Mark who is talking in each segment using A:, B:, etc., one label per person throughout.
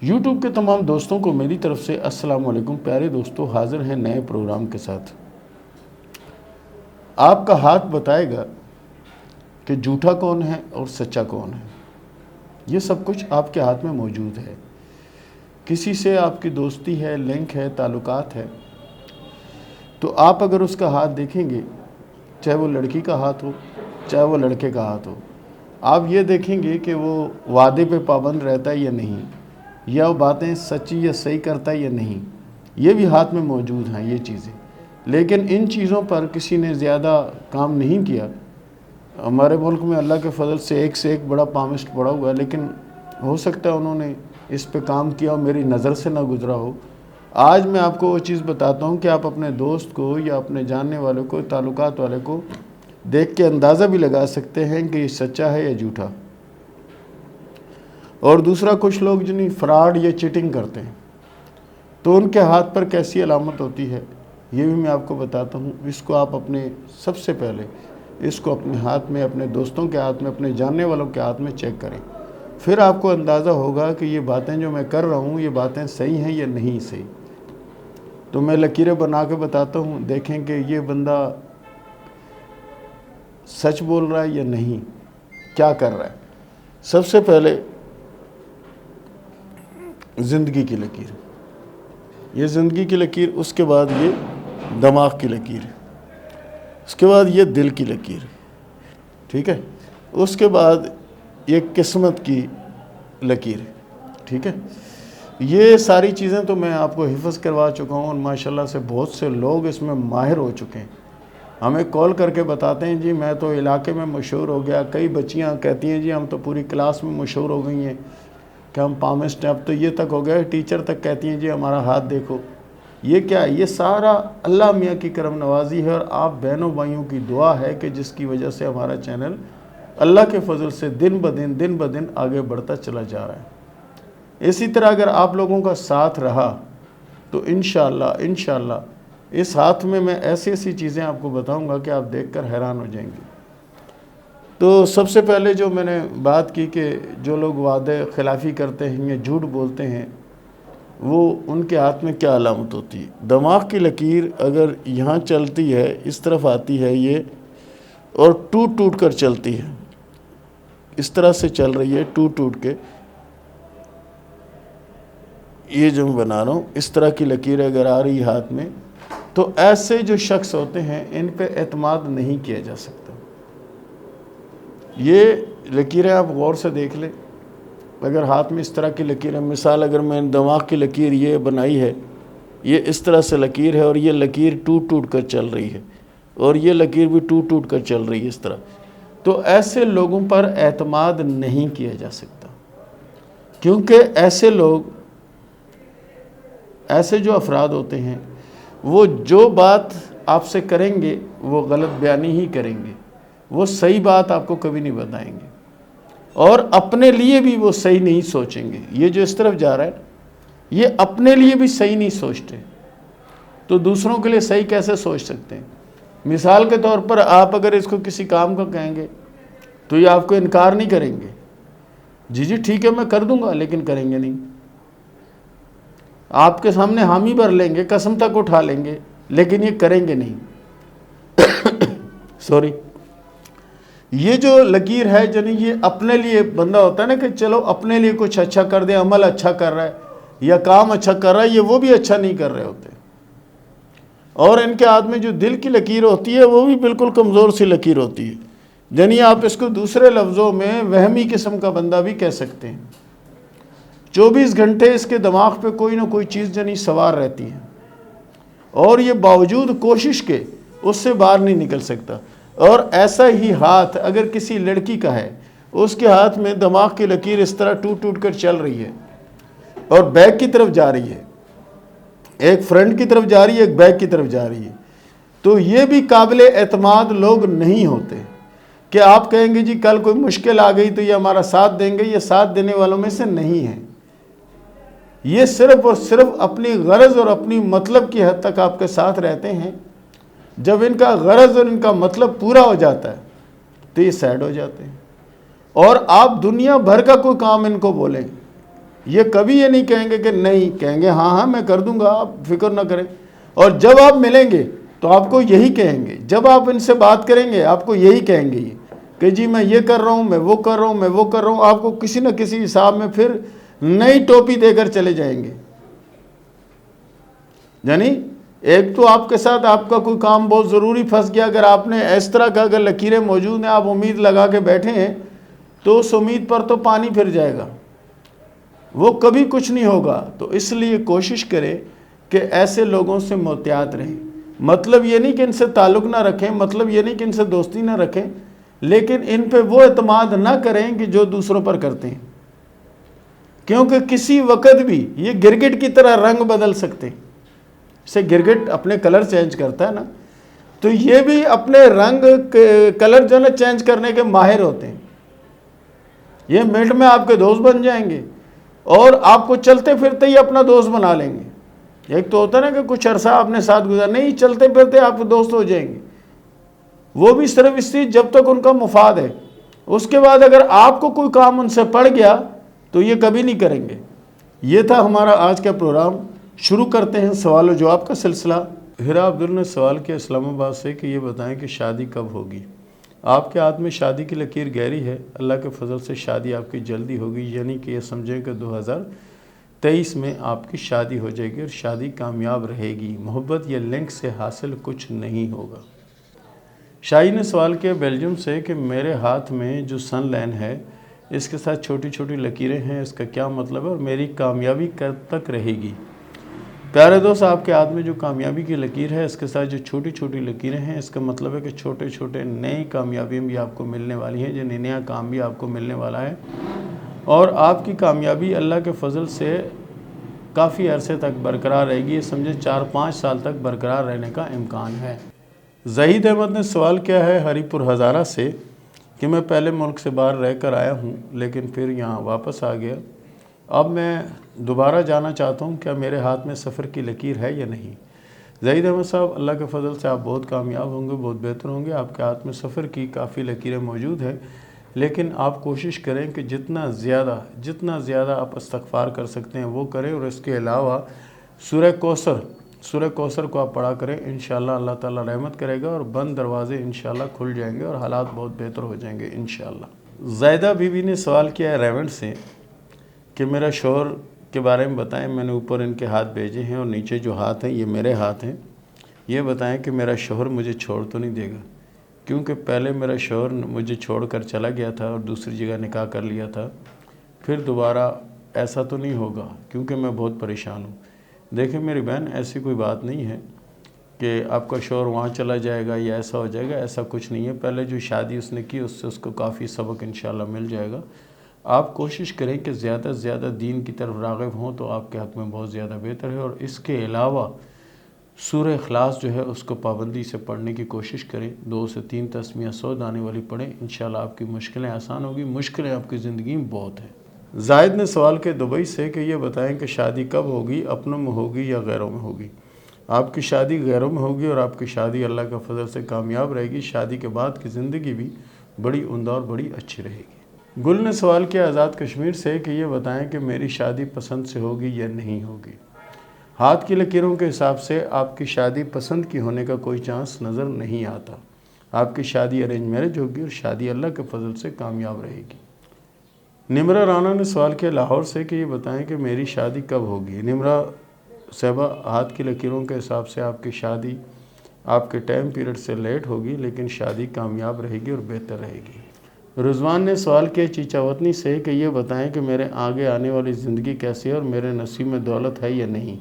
A: YouTube کے تمام دوستوں کو میری طرف سے السلام علیکم۔ پیارے دوستو، حاضر ہیں نئے پروگرام کے ساتھ۔ آپ کا ہاتھ بتائے گا کہ جھوٹا کون ہے اور سچا کون ہے۔ یہ سب کچھ آپ کے ہاتھ میں موجود ہے۔ کسی سے آپ کی دوستی ہے، لنک ہے، تعلقات ہے، تو آپ اگر اس کا ہاتھ دیکھیں گے، چاہے وہ لڑکی کا ہاتھ ہو، چاہے وہ لڑکے کا ہاتھ ہو، آپ یہ دیکھیں گے کہ وہ وعدے پہ پابند رہتا ہے یا نہیں، یا وہ باتیں سچی یا صحیح کرتا ہے یا نہیں۔ یہ بھی ہاتھ میں موجود ہیں یہ چیزیں، لیکن ان چیزوں پر کسی نے زیادہ کام نہیں کیا۔ ہمارے ملک میں اللہ کے فضل سے ایک بڑا پامسٹ پڑا ہوا ہے، لیکن ہو سکتا ہے انہوں نے اس پہ کام کیا اور میری نظر سے نہ گزرا ہو۔ آج میں آپ کو وہ چیز بتاتا ہوں کہ آپ اپنے دوست کو یا اپنے جاننے والوں کو، تعلقات والے کو دیکھ کے اندازہ بھی لگا سکتے ہیں کہ یہ سچا ہے یا جھوٹا۔ اور دوسرا، کچھ لوگ جنہیں فراڈ یا چیٹنگ کرتے ہیں، تو ان کے ہاتھ پر کیسی علامت ہوتی ہے یہ بھی میں آپ کو بتاتا ہوں۔ اس کو آپ سب سے پہلے اس کو اپنے ہاتھ میں، اپنے دوستوں کے ہاتھ میں، اپنے جاننے والوں کے ہاتھ میں چیک کریں۔ پھر آپ کو اندازہ ہوگا کہ یہ باتیں جو میں کر رہا ہوں، یہ باتیں صحیح ہیں یا نہیں صحیح۔ تو میں لکیریں بنا کے بتاتا ہوں، دیکھیں کہ یہ بندہ سچ بول رہا ہے یا نہیں، کیا کر رہا ہے۔ سب سے پہلے زندگی کی لکیر، یہ زندگی کی لکیر، اس کے بعد یہ دماغ کی لکیر، اس کے بعد یہ دل کی لکیر، ٹھیک ہے، اس کے بعد یہ قسمت کی لکیر، ٹھیک ہے۔ یہ ساری چیزیں تو میں آپ کو حفظ کروا چکا ہوں، اور ماشاءاللہ سے بہت سے لوگ اس میں ماہر ہو چکے ہیں۔ ہمیں کال کر کے بتاتے ہیں، جی میں تو علاقے میں مشہور ہو گیا۔ کئی بچیاں کہتی ہیں، جی ہم تو پوری کلاس میں مشہور ہو گئی ہیں کہ ہم پامسٹ ہیں۔ اب تو یہ تک ہو گیا، ٹیچر تک کہتی ہیں جی ہمارا ہاتھ دیکھو۔ یہ کیا ہے؟ یہ سارا اللہ میاں کی کرم نوازی ہے، اور آپ بہنوں بھائیوں کی دعا ہے کہ جس کی وجہ سے ہمارا چینل اللہ کے فضل سے دن بدن آگے بڑھتا چلا جا رہا ہے۔ اسی طرح اگر آپ لوگوں کا ساتھ رہا تو انشاءاللہ اس ہاتھ میں ایسی چیزیں آپ کو بتاؤں گا کہ آپ دیکھ کر حیران ہو جائیں گے۔ تو سب سے پہلے جو میں نے بات کی کہ جو لوگ وعدے خلافی کرتے ہیں یا جھوٹ بولتے ہیں، وہ ان کے ہاتھ میں کیا علامت ہوتی ہے۔ دماغ کی لکیر اگر یہاں چلتی ہے، اس طرف آتی ہے یہ، اور ٹوٹ کر چلتی ہے، اس طرح سے چل رہی ہے ٹوٹ کے، یہ جو میں بنا رہا ہوں، اس طرح کی لکیر اگر آ رہی ہاتھ میں، تو ایسے جو شخص ہوتے ہیں ان پہ اعتماد نہیں کیا جا سکتا۔ یہ لکیریں آپ غور سے دیکھ لیں۔ اگر ہاتھ میں اس طرح کی لکیر ہے، مثال اگر میں دماغ کی لکیر یہ بنائی ہے، یہ اس طرح سے لکیر ہے، اور یہ لکیر ٹوٹ کر چل رہی ہے، اور یہ لکیر بھی ٹوٹ کر چل رہی ہے اس طرح، تو ایسے لوگوں پر اعتماد نہیں کیا جا سکتا، کیونکہ ایسے جو افراد ہوتے ہیں، وہ جو بات آپ سے کریں گے وہ غلط بیانی ہی کریں گے، وہ صحیح بات آپ کو کبھی نہیں بتائیں گے، اور اپنے لیے بھی وہ صحیح نہیں سوچیں گے۔ یہ جو اس طرف جا رہا ہے، یہ اپنے لیے بھی صحیح نہیں سوچتے، تو دوسروں کے لیے صحیح کیسے سوچ سکتے ہیں؟ مثال کے طور پر آپ اگر اس کو کسی کام کا کہیں گے تو یہ آپ کو انکار نہیں کریں گے، جی ٹھیک ہے میں کر دوں گا، لیکن کریں گے نہیں۔ آپ کے سامنے حامی بھر لیں گے، قسم تک اٹھا لیں گے، لیکن یہ کریں گے نہیں۔ سوری، یہ جو لکیر ہے، یعنی یہ اپنے لیے بندہ ہوتا ہے نا کہ چلو اپنے لیے کچھ اچھا کر دیں، عمل اچھا کر رہا ہے یا کام اچھا کر رہا ہے، یہ وہ بھی اچھا نہیں کر رہے ہوتے۔ اور ان کے ہاتھ میں جو دل کی لکیر ہوتی ہے، وہ بھی بالکل کمزور سی لکیر ہوتی ہے، یعنی آپ اس کو دوسرے لفظوں میں وہمی قسم کا بندہ بھی کہہ سکتے ہیں۔ 24 گھنٹے اس کے دماغ پہ کوئی نہ کوئی چیز یعنی سوار رہتی ہے، اور یہ باوجود کوشش کے اس سے باہر نہیں نکل سکتا۔ اور ایسا ہی ہاتھ اگر کسی لڑکی کا ہے، اس کے ہاتھ میں دماغ کی لکیر اس طرح ٹوٹ کر چل رہی ہے، اور بیک کی طرف جا رہی ہے، ایک فرنٹ کی طرف جا رہی ہے، ایک بیک کی طرف جا رہی ہے، تو یہ بھی قابل اعتماد لوگ نہیں ہوتے کہ آپ کہیں گے جی کل کوئی مشکل آ گئی تو یہ ہمارا ساتھ دیں گے۔ یہ ساتھ دینے والوں میں سے نہیں ہیں۔ یہ صرف اور صرف اپنی غرض اور اپنی مطلب کی حد تک آپ کے ساتھ رہتے ہیں۔ جب ان کا غرض اور ان کا مطلب پورا ہو جاتا ہے تو یہ سیڈ ہو جاتے ہیں، اور آپ دنیا بھر کا کوئی کام ان کو بولیں، یہ کبھی یہ نہیں کہیں گے کہ نہیں، کہیں گے ہاں ہاں میں کر دوں گا، آپ فکر نہ کریں۔ اور جب آپ ملیں گے تو آپ کو یہی کہیں گے، جب آپ ان سے بات کریں گے آپ کو یہی کہیں گے کہ جی میں یہ کر رہا ہوں، میں وہ کر رہا ہوں، میں وہ کر رہا ہوں۔ آپ کو کسی نہ کسی حساب میں پھر نئی ٹوپی دے کر چلے جائیں گے۔ یعنی ایک تو آپ کے ساتھ آپ کا کوئی کام بہت ضروری پھنس گیا، اگر آپ نے اس طرح کا اگر لکیریں موجود ہیں، آپ امید لگا کے بیٹھے ہیں، تو اس امید پر تو پانی پھر جائے گا، وہ کبھی کچھ نہیں ہوگا۔ تو اس لیے کوشش کریں کہ ایسے لوگوں سے محتاط رہیں۔ مطلب یہ نہیں کہ ان سے تعلق نہ رکھیں، مطلب یہ نہیں کہ ان سے دوستی نہ رکھیں، لیکن ان پہ وہ اعتماد نہ کریں کہ جو دوسروں پر کرتے ہیں، کیونکہ کسی وقت بھی یہ گرگٹ کی طرح رنگ بدل سکتے ہیں۔ سے گرگٹ اپنے کلر چینج کرتا ہے نا، تو یہ بھی اپنے رنگ کلر جو نا چینج کرنے کے ماہر ہوتے ہیں۔ یہ منٹ میں آپ کے دوست بن جائیں گے اور آپ کو چلتے پھرتے ہی اپنا دوست بنا لیں گے۔ ایک تو ہوتا ہے نا کہ کچھ عرصہ آپ نے ساتھ گزارا، نہیں چلتے پھرتے آپ کے دوست ہو جائیں گے، وہ بھی صرف اس لیے جب تک ان کا مفاد ہے۔ اس کے بعد اگر آپ کو کوئی کام ان سے پڑ گیا تو یہ کبھی نہیں کریں گے۔ یہ تھا ہمارا آج کا پروگرام۔ شروع کرتے ہیں سوال و جواب کا سلسلہ۔ ہیرا عبدل نے سوال کیا اسلام آباد سے کہ یہ بتائیں کہ شادی کب ہوگی؟ آپ کے ہاتھ میں شادی کی لکیر گہری ہے، اللہ کے فضل سے شادی آپ کی جلدی ہوگی، یعنی کہ یہ سمجھیں کہ 2023 میں آپ کی شادی ہو جائے گی اور شادی کامیاب رہے گی۔ محبت یا لنک سے حاصل کچھ نہیں ہوگا۔ شاہی نے سوال کیا بیلجیم سے کہ میرے ہاتھ میں جو سن لائن ہے اس کے ساتھ چھوٹی چھوٹی لکیریں ہیں، اس کا کیا مطلب ہے اور میری کامیابی کب تک رہے گی؟ پیارے دوست، آپ کے ہاتھ میں جو کامیابی کی لکیر ہے اس کے ساتھ جو چھوٹی چھوٹی لکیریں ہیں، اس کا مطلب ہے کہ چھوٹے چھوٹے نئی کامیابیاں بھی آپ کو ملنے والی ہیں، جو نیا کام بھی آپ کو ملنے والا ہے، اور آپ کی کامیابی اللہ کے فضل سے کافی عرصے تک برقرار رہے گی۔ یہ سمجھے 4-5 سال تک برقرار رہنے کا امکان ہے۔ زہید احمد نے سوال کیا ہے ہری پور ہزارہ سے کہ میں پہلے ملک سے باہر رہ کر آیا ہوں لیکن پھر یہاں واپس آ گیا، اب میں دوبارہ جانا چاہتا ہوں، کیا میرے ہاتھ میں سفر کی لکیر ہے یا نہیں؟ زہید احمد صاحب، اللہ کے فضل سے آپ بہت کامیاب ہوں گے، بہت بہتر ہوں گے۔ آپ کے ہاتھ میں سفر کی کافی لکیریں موجود ہیں، لیکن آپ کوشش کریں کہ جتنا زیادہ آپ استغفار کر سکتے ہیں وہ کریں، اور اس کے علاوہ سورہ کوثر کو آپ پڑھا کریں، انشاءاللہ اللہ تعالیٰ رحمت کرے گا اور بند دروازے انشاءاللہ کھل جائیں گے اور حالات بہت بہتر ہو جائیں گے انشاءاللہ۔ زیدہ بی بی نے سوال کیا ہے ریونڈ سے کہ میرا شوہر کے بارے میں بتائیں۔ میں نے اوپر ان کے ہاتھ بھیجے ہیں اور نیچے جو ہاتھ ہیں یہ میرے ہاتھ ہیں۔ یہ بتائیں کہ میرا شوہر مجھے چھوڑ تو نہیں دے گا، کیونکہ پہلے میرا شوہر مجھے چھوڑ کر چلا گیا تھا اور دوسری جگہ نکاح کر لیا تھا، پھر دوبارہ ایسا تو نہیں ہوگا کیونکہ میں بہت پریشان ہوں۔ دیکھیں میری بہن، ایسی کوئی بات نہیں ہے کہ آپ کا شوہر وہاں چلا جائے گا یا ایسا ہو جائے گا، ایسا کچھ نہیں ہے۔ پہلے جو شادی اس نے کی اس سے اس کو کافی سبق انشاءاللہ مل جائے گا۔ آپ کوشش کریں کہ زیادہ سے زیادہ دین کی طرف راغب ہوں تو آپ کے حق میں بہت زیادہ بہتر ہے، اور اس کے علاوہ سورہ اخلاص جو ہے اس کو پابندی سے پڑھنے کی کوشش کریں، 2 سے 3 تسمیہ 100 دانے والی پڑھیں، انشاءاللہ آپ کی مشکلیں آسان ہوگی۔ مشکلیں آپ کی زندگی میں بہت ہیں۔ زائد نے سوال کیا دبئی سے کہ یہ بتائیں کہ شادی کب ہوگی، اپنوں میں ہوگی یا غیروں میں ہوگی؟ آپ کی شادی غیروں میں ہوگی اور آپ کی شادی اللہ کا فضل سے کامیاب رہے گی۔ شادی کے بعد کی زندگی بھی بڑی عمدہ اور بڑی اچھی رہے گی۔ گل نے سوال کیا آزاد کشمیر سے کہ یہ بتائیں کہ میری شادی پسند سے ہوگی یا نہیں ہوگی؟ ہاتھ کی لکیروں کے حساب سے آپ کی شادی پسند کی ہونے کا کوئی چانس نظر نہیں آتا۔ آپ کی شادی ارینج میرج ہوگی اور شادی اللہ کے فضل سے کامیاب رہے گی۔ نمرہ رانا نے سوال کیا لاہور سے کہ یہ بتائیں کہ میری شادی کب ہوگی؟ نمرہ صاحبہ، ہاتھ کی لکیروں کے حساب سے آپ کی شادی آپ کے ٹائم پیریڈ سے لیٹ ہوگی، لیکن شادی کامیاب رہے گی اور بہتر رہے گی۔ رضوان نے سوال کیا چیچاوطنی سے کہ یہ بتائیں کہ میرے آگے آنے والی زندگی کیسی ہے اور میرے نصیب میں دولت ہے یا نہیں؟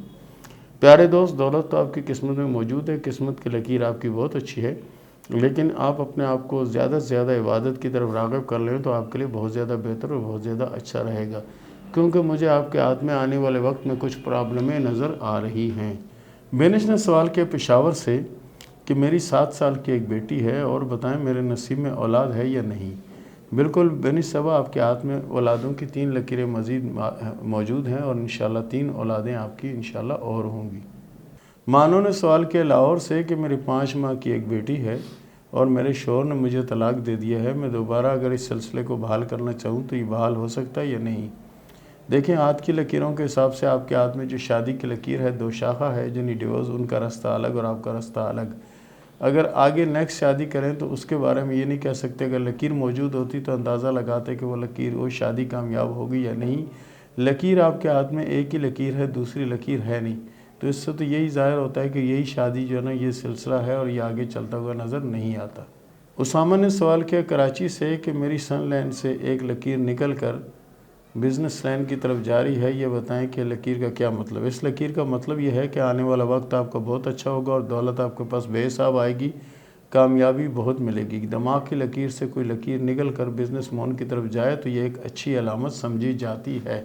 A: پیارے دوست، دولت تو آپ کی قسمت میں موجود ہے، قسمت کی لکیر آپ کی بہت اچھی ہے، لیکن آپ اپنے آپ کو زیادہ سے زیادہ عبادت کی طرف راغب کر لیں تو آپ کے لیے بہت زیادہ بہتر اور بہت زیادہ اچھا رہے گا، کیونکہ مجھے آپ کے ہاتھ میں آنے والے وقت میں کچھ پرابلمیں نظر آ رہی ہیں۔ بینش نے سوال کیا پشاور سے کہ میری 7 سال کی ایک بیٹی ہے اور بتائیں میرے نصیب میں اولاد ہے یا نہیں؟ بالکل بینش صاحبہ، آپ کے ہاتھ میں اولادوں کی 3 لکیریں مزید موجود ہیں اور انشاءاللہ 3 اولادیں آپ کی انشاءاللہ اور ہوں گی۔ مانو نے سوال کیا لاہور سے کہ میری 5 ماہ کی ایک بیٹی ہے اور میرے شوہر نے مجھے طلاق دے دیا ہے، میں دوبارہ اگر اس سلسلے کو بحال کرنا چاہوں تو یہ بحال ہو سکتا ہے یا نہیں؟ دیکھیں ہاتھ کی لکیروں کے حساب سے آپ کے ہاتھ میں جو شادی کی لکیر ہے 2 شاخہ ہے یعنی ڈیورس، ان کا رستہ الگ اور آپ کا رستہ الگ۔ اگر آگے نیکسٹ شادی کریں تو اس کے بارے میں یہ نہیں کہہ سکتے، اگر لکیر موجود ہوتی تو اندازہ لگاتے کہ وہ شادی کامیاب ہوگی یا نہیں۔ لکیر آپ کے ہاتھ میں ایک ہی لکیر ہے، دوسری لکیر ہے نہیں، تو اس سے تو یہی ظاہر ہوتا ہے کہ یہی شادی جو ہے نا یہ سلسلہ ہے اور یہ آگے چلتا ہوا نظر نہیں آتا۔ اسامہ نے سوال کیا کراچی سے کہ میری سن لائن سے ایک لکیر نکل کر بزنس لائن کی طرف جاری ہے، یہ بتائیں کہ لکیر کا کیا مطلب ہے؟ اس لکیر کا مطلب یہ ہے کہ آنے والا وقت آپ کا بہت اچھا ہوگا اور دولت آپ کے پاس بے حساب آئے گی، کامیابی بہت ملے گی۔ دماغ کی لکیر سے کوئی لکیر نکل کر بزنس مون کی طرف جائے تو یہ ایک اچھی علامت سمجھی جاتی ہے۔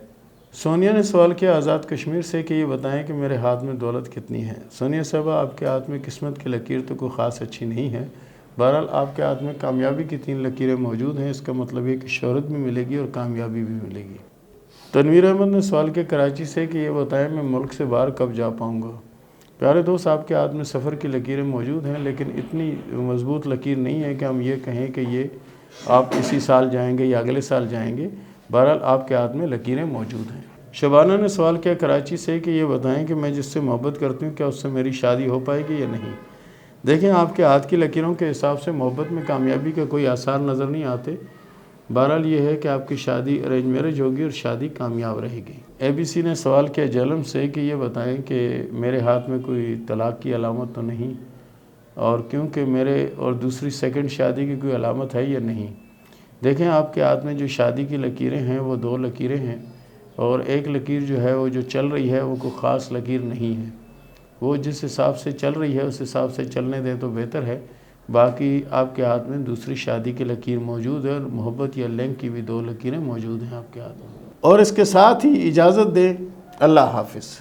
A: سونیا نے سوال کیا آزاد کشمیر سے کہ یہ بتائیں کہ میرے ہاتھ میں دولت کتنی ہے؟ سونیا صاحبہ، آپ کے ہاتھ میں قسمت کی لکیر تو کوئی خاص اچھی نہیں ہے، بہرحال آپ کے ہاتھ میں کامیابی کی 3 لکیریں موجود ہیں، اس کا مطلب یہ کہ شہرت بھی ملے گی اور کامیابی بھی ملے گی۔ تنویر احمد نے سوال کیا کراچی سے کہ یہ بتائیں میں ملک سے باہر کب جا پاؤں گا؟ پیارے دوست، آپ کے ہاتھ میں سفر کی لکیریں موجود ہیں، لیکن اتنی مضبوط لکیر نہیں ہے کہ ہم یہ کہیں کہ یہ آپ اسی سال جائیں گے یا اگلے سال جائیں گے، بہرحال آپ کے ہاتھ میں لکیریں موجود ہیں۔ شبانہ نے سوال کیا کراچی سے کہ یہ بتائیں کہ میں جس سے محبت کرتی ہوں کیا اس سے میری شادی ہو پائے گی یا نہیں؟ دیکھیں آپ کے ہاتھ کی لکیروں کے حساب سے محبت میں کامیابی کا کوئی آثار نظر نہیں آتے، بہرحال یہ ہے کہ آپ کی شادی ارینج میرج ہوگی اور شادی کامیاب رہے گی۔ اے بی سی نے سوال کیا جہلم سے کہ یہ بتائیں کہ میرے ہاتھ میں کوئی طلاق کی علامت تو نہیں، اور کیونکہ میرے اور دوسری سیکنڈ شادی کی کوئی علامت ہے یا نہیں؟ دیکھیں آپ کے ہاتھ میں جو شادی کی لکیریں ہیں وہ 2 لکیریں ہیں، اور ایک لکیر جو ہے وہ جو چل رہی ہے وہ کوئی خاص لکیر نہیں ہے، وہ جس حساب سے چل رہی ہے اس حساب سے چلنے دیں تو بہتر ہے۔ باقی آپ کے ہاتھ میں دوسری شادی کی لکیر موجود ہے اور محبت یا لنک کی بھی 2 لکیریں موجود ہیں آپ کے ہاتھ میں۔ اور اس کے ساتھ ہی اجازت دیں، اللہ حافظ۔